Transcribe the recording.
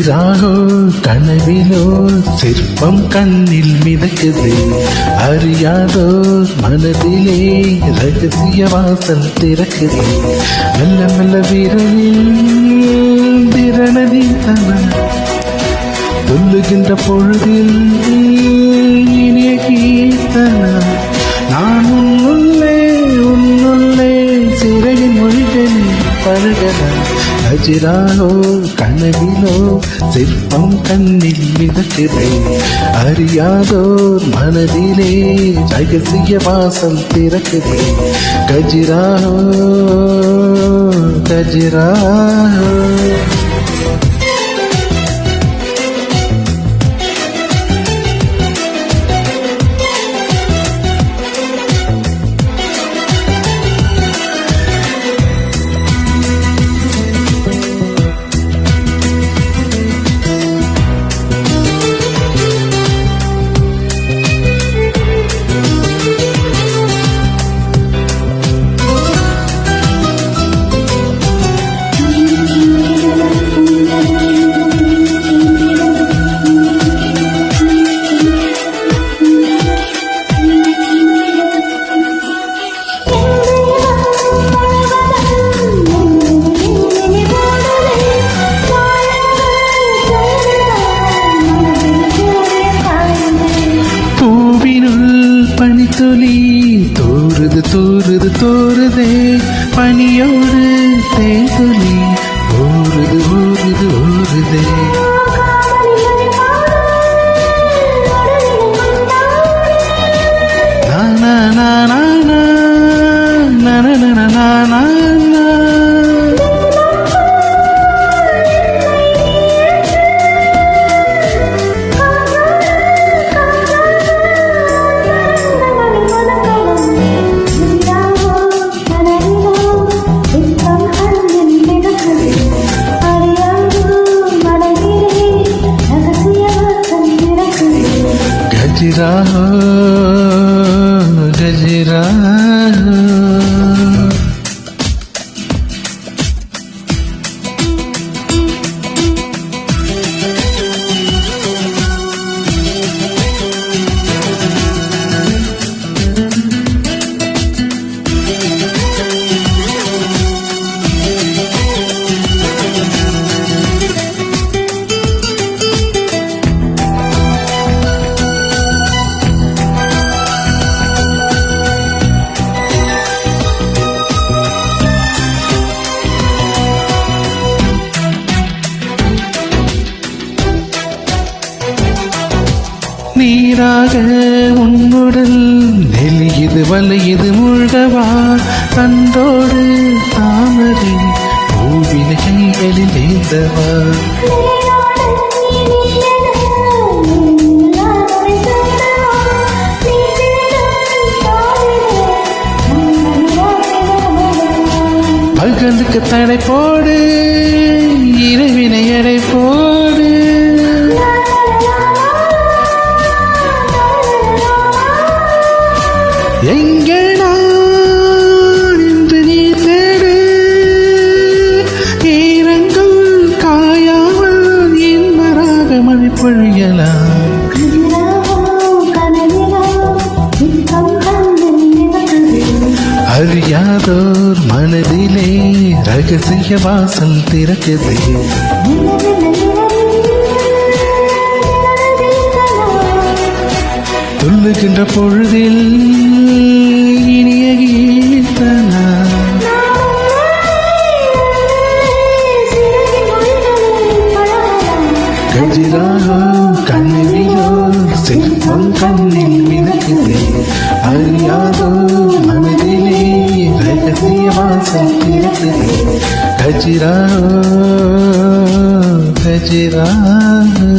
கஜிராகோ கனவிலோ சிற்பம் கண்ணில் மிதக்குது, அறியாதோ மனதிலே ரகசிய வாசல் திறக்குது. மெல்ல மெல்ல விரலில் திறனதி சொல்லுகின்ற பொழுதில் இனிய கீர்த்தனா. நான் உன்னுள்ளே சிறையின் மொழிகளில் பழகதா. கஜிராகோ கனவிலோ சிற்பம் கண்ணில் மிதக்குது, அறியாதோர் மனதிலே ரகசிய வாசல் திறக்குது. கஜிராகோ கஜிராகோ. பனித்துளி தோறுது தோறுது தோறுதே, பனியோடு தேன்துளி ஓருது ஓருது ஓருதே. நானா நானா நானா நானா நானா. கஜிராகோ கஜிராகோ. நீராக உன்னுடல் நெலியுது வலையுது மூழ்கவா. தந்தோடு தாமரை பூவின கைகளில் ஏந்தவா. பகலுக்கு தடை போடு, இரவினை எடை போடு. எங்கே நான் என்று நீ தேடு, ஈரங்கள் காயாமல் இன்பராக மழை பொழியலாம். அறியாதோர் மனதிலே ரகசிய வாசல் திறக்குது. சொல்லுகின்ற பொழுதில் இனிய கீர்த்தனா. கஜிராகோ கனவிலோ சிற்பம் கண்ணில் மிதக்குது, அறியாதோ மனதிலே ரகசிய வாசல் திறக்குது. கஜிராகோ கஜிராகோ.